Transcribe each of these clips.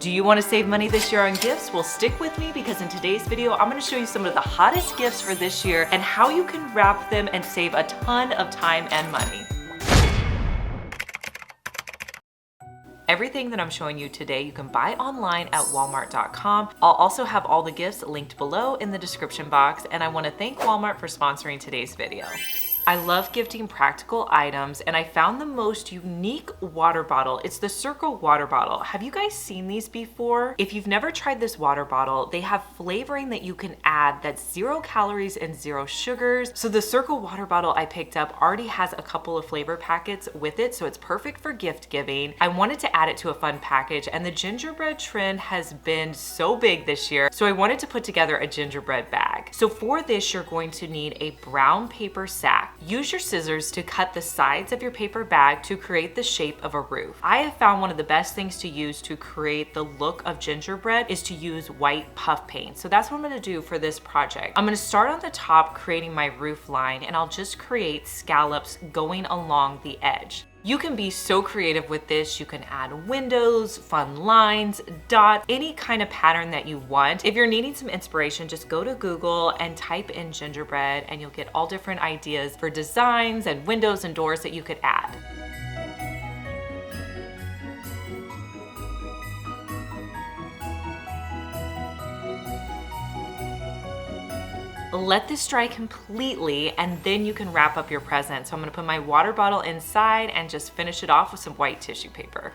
Do you want to save money this year on gifts? Well, stick with me because in today's video, I'm going to show you some of the hottest gifts for this year and how you can wrap them and save a ton of time and money. Everything that I'm showing you today, you can buy online at walmart.com. I'll also have all the gifts linked below in the description box, and I want to thank Walmart for sponsoring today's video. I love gifting practical items, and I found the most unique water bottle. It's the Circle water bottle. Have you guys seen these before? If you've never tried this water bottle, they have flavoring that you can add that's 0 calories and 0 sugars. So the Circle water bottle I picked up already has a couple of flavor packets with it, so it's perfect for gift giving. I wanted to add it to a fun package, and the gingerbread trend has been so big this year, so I wanted to put together a gingerbread bag. So for this, you're going to need a brown paper sack. Use your scissors to cut the sides of your paper bag to create the shape of a roof. I have found one of the best things to use to create the look of gingerbread is to use white puff paint. So that's what I'm gonna do for this project. I'm gonna start on the top creating my roof line, and I'll just create scallops going along the edge. You can be so creative with this. You can add windows, fun lines, dots, any kind of pattern that you want. If you're needing some inspiration, just go to Google and type in gingerbread and you'll get all different ideas for designs and windows and doors that you could add. Let this dry completely, and then you can wrap up your present. So I'm gonna put my water bottle inside and just finish it off with some white tissue paper.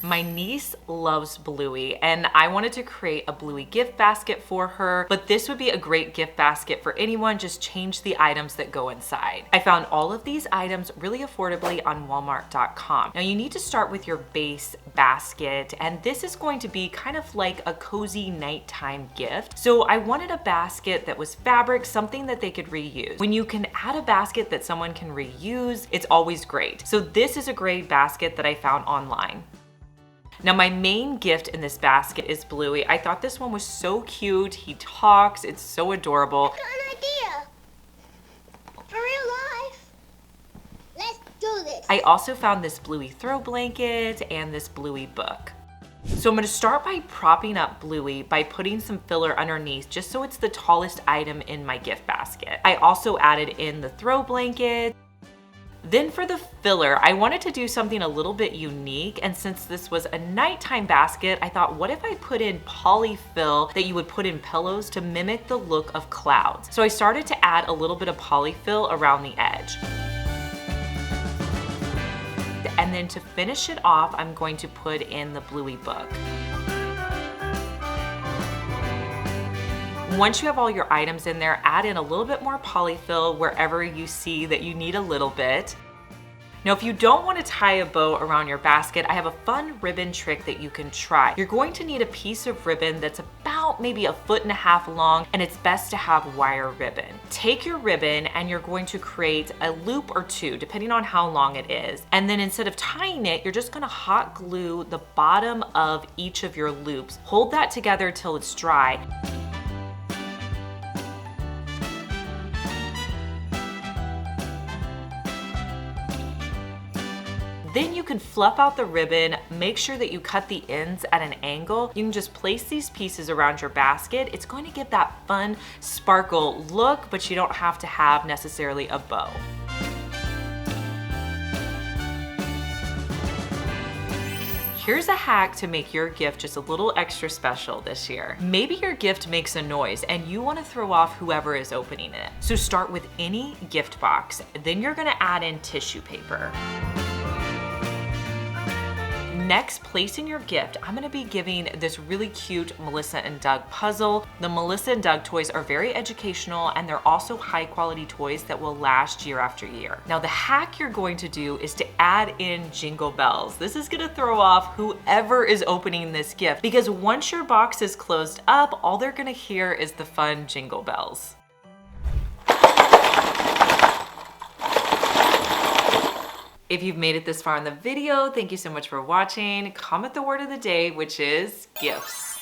My niece loves Bluey, and I wanted to create a Bluey gift basket for her, but this would be a great gift basket for anyone. Just change the items that go inside. I found all of these items really affordably on walmart.com. Now you need to start with your base basket, and this is going to be kind of like a cozy nighttime gift. So I wanted a basket that was fabric, something that they could reuse. When you can add a basket that someone can reuse, it's always great. So this is a great basket that I found online. Now my main gift in this basket is Bluey. I thought this one was so cute. He talks, it's so adorable. I've got an idea. For real life. Let's do this. I also found this Bluey throw blanket and this Bluey book. So I'm gonna start by propping up Bluey by putting some filler underneath just so it's the tallest item in my gift basket. I also added in the throw blanket. Then for the filler, I wanted to do something a little bit unique, and since this was a nighttime basket, I thought, what if I put in polyfill that you would put in pillows to mimic the look of clouds? So I started to add a little bit of polyfill around the edge. And then to finish it off, I'm going to put in the Bluey book. Once you have all your items in there, add in a little bit more polyfill wherever you see that you need a little bit. Now, if you don't want to tie a bow around your basket, I have a fun ribbon trick that you can try. You're going to need a piece of ribbon that's about maybe 1.5 feet long, and it's best to have wire ribbon. Take your ribbon and you're going to create a loop or two, depending on how long it is. And then instead of tying it, you're just going to hot glue the bottom of each of your loops. Hold that together till it's dry. Then you can fluff out the ribbon, make sure that you cut the ends at an angle. You can just place these pieces around your basket. It's going to give that fun sparkle look, but you don't have to have necessarily a bow. Here's a hack to make your gift just a little extra special this year. Maybe your gift makes a noise and you want to throw off whoever is opening it. So start with any gift box, then you're going to add in tissue paper. Next, placing your gift, I'm gonna be giving this really cute Melissa and Doug puzzle. The Melissa and Doug toys are very educational, and they're also high quality toys that will last year after year. Now, the hack you're going to do is to add in jingle bells. This is gonna throw off whoever is opening this gift, because once your box is closed up, all they're gonna hear is the fun jingle bells. If you've made it this far in the video, thank you so much for watching. Comment the word of the day, which is gifts.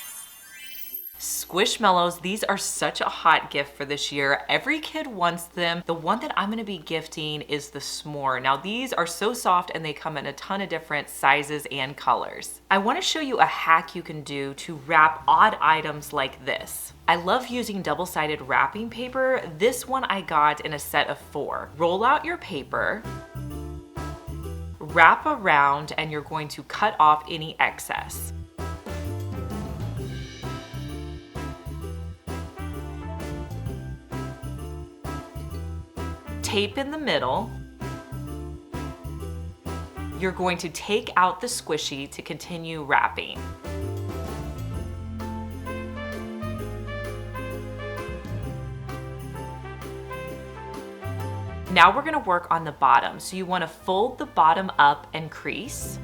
Squishmallows, these are such a hot gift for this year. Every kid wants them. The one that I'm gonna be gifting is the s'more. Now these are so soft and they come in a ton of different sizes and colors. I wanna show you a hack you can do to wrap odd items like this. I love using double-sided wrapping paper. This one I got in a set of 4. Roll out your paper, wrap around, and you're going to cut off any excess. Tape in the middle. You're going to take out the squishy to continue wrapping. Now we're gonna work on the bottom. So you wanna fold the bottom up and crease.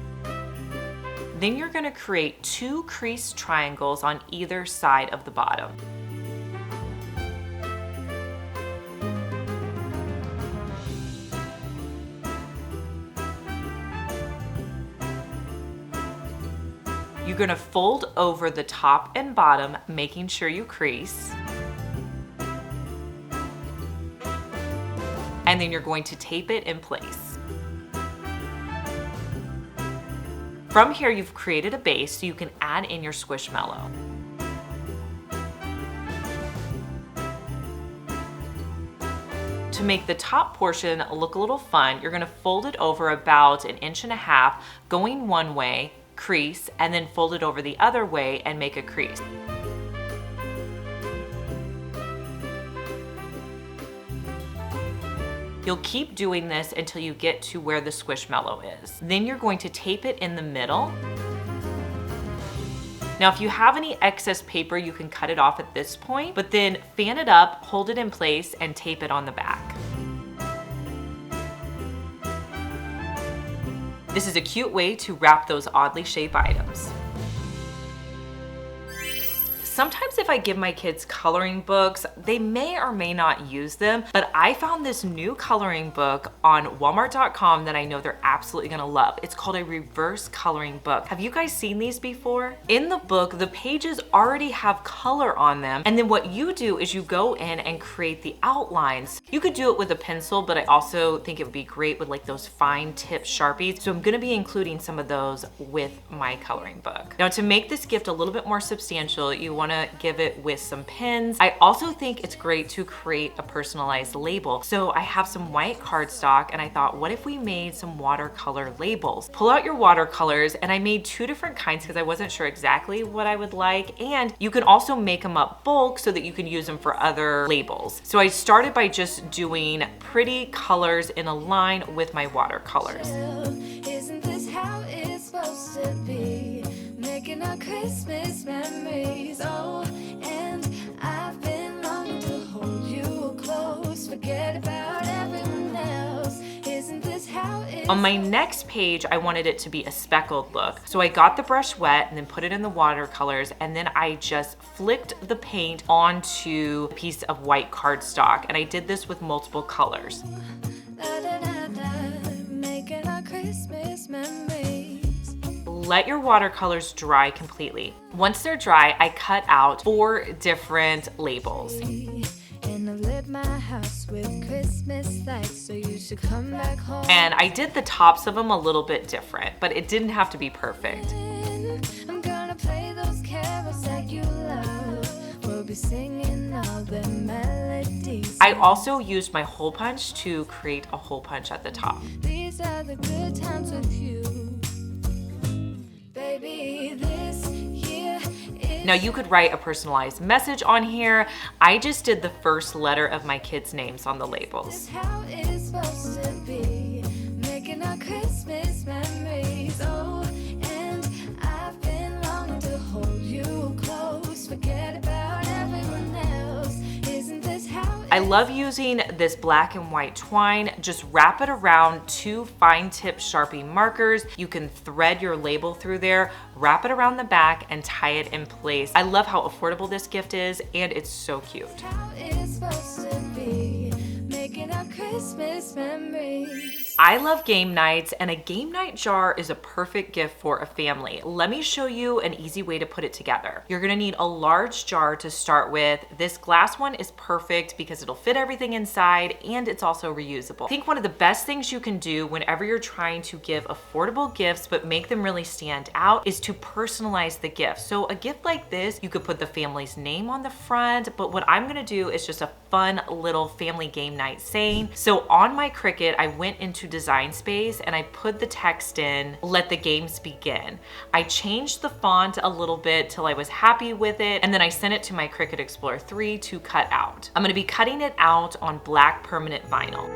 Then you're gonna create 2 creased triangles on either side of the bottom. You're gonna fold over the top and bottom, making sure you crease. And then you're going to tape it in place. From here, you've created a base so you can add in your squishmallow. To make the top portion look a little fun, you're gonna fold it over about 1.5 inches, going one way, crease, and then fold it over the other way and make a crease. You'll keep doing this until you get to where the squishmallow is. Then you're going to tape it in the middle. Now, if you have any excess paper, you can cut it off at this point, but then fan it up, hold it in place, and tape it on the back. This is a cute way to wrap those oddly shaped items. Sometimes if I give my kids coloring books, they may or may not use them, but I found this new coloring book on Walmart.com that I know they're absolutely gonna love. It's called a reverse coloring book. Have you guys seen these before? In the book, the pages already have color on them, and then what you do is you go in and create the outlines. You could do it with a pencil, but I also think it would be great with like those fine tip Sharpies. So I'm gonna be including some of those with my coloring book. Now, to make this gift a little bit more substantial, you want to give it with some pins. I also think it's great to create a personalized label. So I have some white cardstock and I thought, what if we made some watercolor labels? Pull out your watercolors, and I made 2 different kinds because I wasn't sure exactly what I would like. And you can also make them up bulk so that you can use them for other labels. So I started by just doing pretty colors in a line with my watercolors. Isn't this how it's supposed to be? Making our Christmas memories. Oh, and I've been longing to hold you close. Forget about everyone else. Isn't this how it's On my next page, I wanted it to be a speckled look. So I got the brush wet and then put it in the watercolors, and then I just flicked the paint onto a piece of white cardstock. And I did this with multiple colors. da, da, da, da, making our Christmas memories. Let your watercolors dry completely. Once they're dry, I cut out 4 different labels. And I've lit my house with Christmas lights, so you should come back home. And I did the tops of them a little bit different, but it didn't have to be perfect. I'm gonna play those carols that you love. We'll be singing all the melodies. I also used my hole punch to create a hole punch at the top. These are the good times with you. Baby, this year is Now you could write a personalized message on here. I just did the first letter of my kids' names on the labels. how it's supposed to be. Making our Christmas memories. Oh, and I've been longing to hold you close. Forget about everyone else. Isn't this how I love using this black and white twine. Just wrap it around 2 fine tip Sharpie markers. You can thread your label through there, wrap it around the back, and tie it in place. I love how affordable this gift is, and it's so cute. how it's supposed to be. Making our Christmas memories. I love game nights, and a game night jar is a perfect gift for a family. Let me show you an easy way to put it together. You're gonna need a large jar to start with. This glass one is perfect because it'll fit everything inside and it's also reusable. I think one of the best things you can do whenever you're trying to give affordable gifts but make them really stand out is to personalize the gift. So a gift like this, you could put the family's name on the front, but what I'm gonna do is just a fun little family game night saying. So on my Cricut, I went into Design Space and I put the text in, "Let the games begin." I changed the font a little bit till I was happy with it, and then I sent it to my Cricut Explorer 3 to cut out. I'm gonna be cutting it out on black permanent vinyl.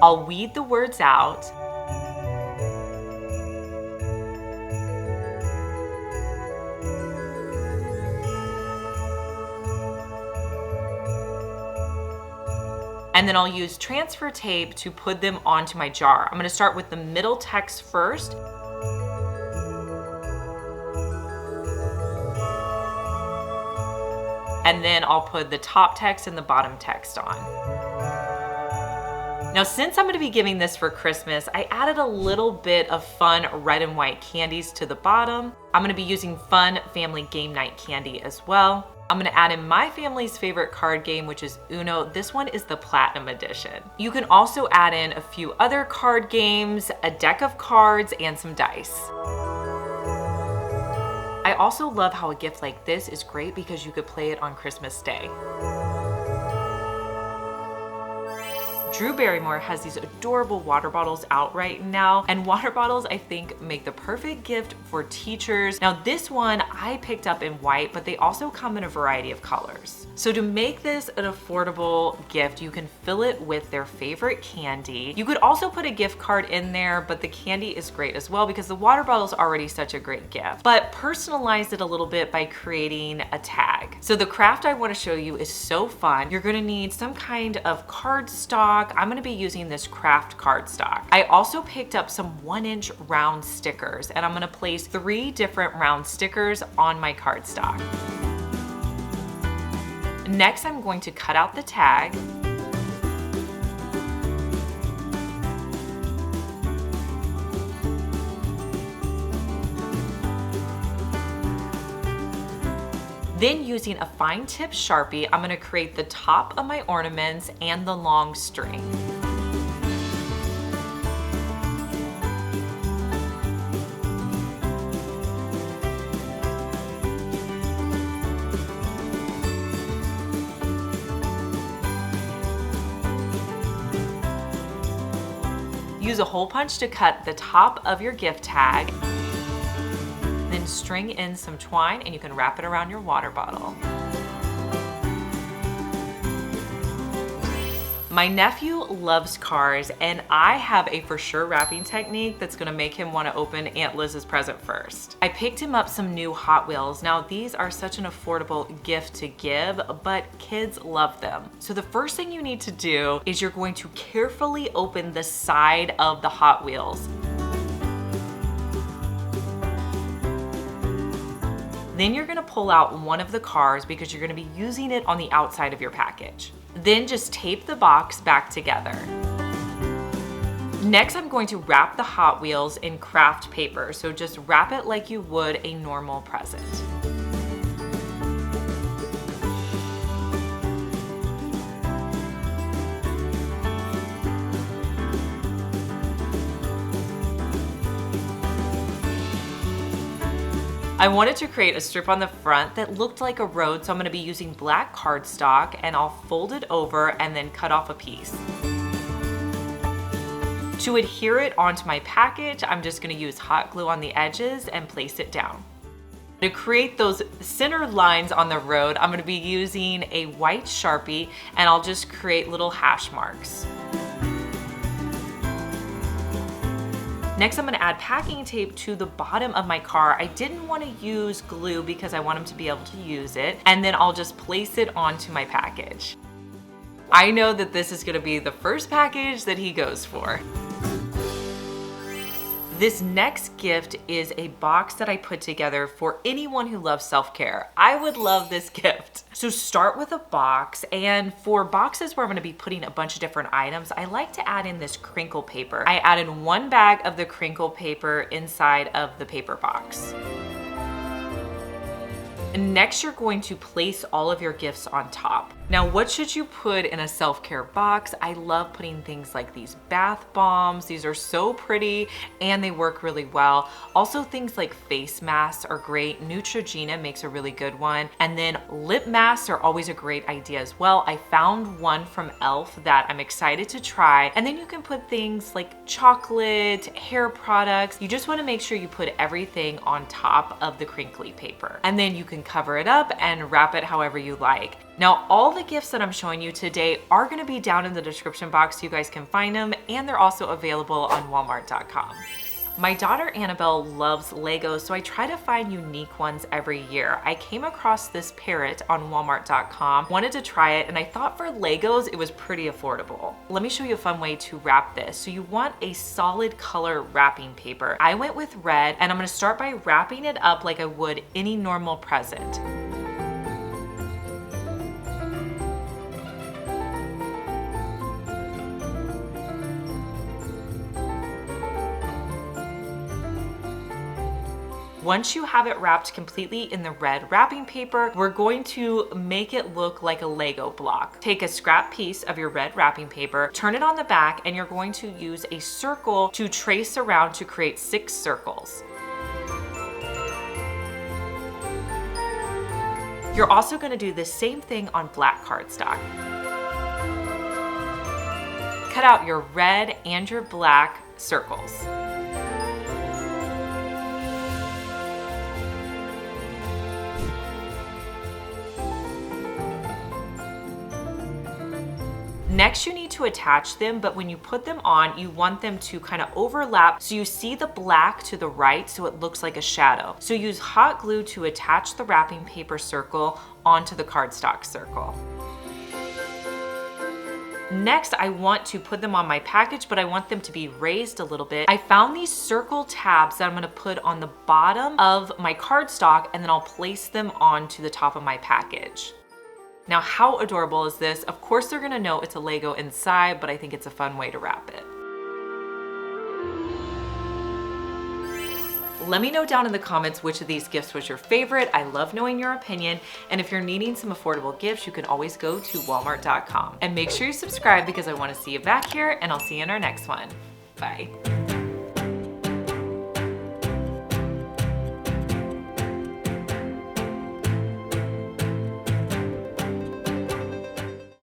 I'll weed the words out. And then I'll use transfer tape to put them onto my jar. I'm gonna start with the middle text first. And then I'll put the top text and the bottom text on. Now, since I'm gonna be giving this for Christmas, I added a little bit of fun red and white candies to the bottom. I'm gonna be using fun family game night candy as well. I'm gonna add in my family's favorite card game, which is Uno. This one is the Platinum Edition. You can also add in a few other card games, a deck of cards, and some dice. I also love how a gift like this is great because you could play it on Christmas Day. Drew Barrymore has these adorable water bottles out right now, and water bottles I think make the perfect gift for teachers. Now this one I picked up in white, but they also come in a variety of colors. So to make this an affordable gift, you can fill it with their favorite candy. You could also put a gift card in there, but the candy is great as well because the water bottle is already such a great gift. But personalize it a little bit by creating a tag. So the craft I want to show you is so fun. You're going to need some kind of cardstock. I'm gonna be using this craft cardstock. I also picked up some 1-inch round stickers, and I'm gonna place 3 different round stickers on my cardstock. Next, I'm going to cut out the tag. Then using a fine tip Sharpie, I'm gonna create the top of my ornaments and the long string. Use a hole punch to cut the top of your gift tag. Then string in some twine and you can wrap it around your water bottle. My nephew loves cars, and I have a for sure wrapping technique that's gonna make him wanna open Aunt Liz's present first. I picked him up some new Hot Wheels. Now these are such an affordable gift to give, but kids love them. So the first thing you need to do is you're going to carefully open the side of the Hot Wheels. Then you're gonna pull out one of the cars because you're gonna be using it on the outside of your package. Then just tape the box back together. Next, I'm going to wrap the Hot Wheels in craft paper. So just wrap it like you would a normal present. I wanted to create a strip on the front that looked like a road, so I'm gonna be using black cardstock, and I'll fold it over and then cut off a piece. To adhere it onto my package, I'm just gonna use hot glue on the edges and place it down. To create those center lines on the road, I'm gonna be using a white Sharpie, and I'll just create little hash marks. Next, I'm gonna add packing tape to the bottom of my car. I didn't wanna use glue because I want him to be able to use it. And then I'll just place it onto my package. I know that this is gonna be the first package that he goes for. This next gift is a box that I put together for anyone who loves self-care. I would love this gift. So start with a box, and for boxes where I'm gonna be putting a bunch of different items, I like to add in this crinkle paper. I added 1 bag of the crinkle paper inside of the paper box. Next, you're going to place all of your gifts on top. Now, what should you put in a self-care box? I love putting things like these bath bombs. These are so pretty and they work really well. Also, things like face masks are great. Neutrogena makes a really good one. And then lip masks are always a great idea as well. I found one from e.l.f. that I'm excited to try. And then you can put things like chocolate, hair products. You just want to make sure you put everything on top of the crinkly paper. And then you can cover it up and wrap it however you like. Now, all the gifts that I'm showing you today are going to be down in the description box so you guys can find them, and they're also available on walmart.com. My daughter Annabelle loves Legos, so I try to find unique ones every year. I came across this parrot on walmart.com, wanted to try it, and I thought for Legos it was pretty affordable. Let me show you a fun way to wrap this. So you want a solid color wrapping paper. I went with red, and I'm going to start by wrapping it up like I would any normal present. Once you have it wrapped completely in the red wrapping paper, we're going to make it look like a Lego block. Take a scrap piece of your red wrapping paper, turn it on the back, and you're going to use a circle to trace around to create 6 circles. You're also going to do the same thing on black cardstock. Cut out your red and your black circles. Next, you need to attach them, but when you put them on, you want them to kind of overlap so you see the black to the right so it looks like a shadow. So use hot glue to attach the wrapping paper circle onto the cardstock circle. Next, I want to put them on my package, but I want them to be raised a little bit. I found these circle tabs that I'm gonna put on the bottom of my cardstock, and then I'll place them onto the top of my package. Now, how adorable is this? Of course, they're gonna know it's a Lego inside, but I think it's a fun way to wrap it. Let me know down in the comments which of these gifts was your favorite. I love knowing your opinion. And if you're needing some affordable gifts, you can always go to walmart.com. And make sure you subscribe because I wanna see you back here, and I'll see you in our next one. Bye.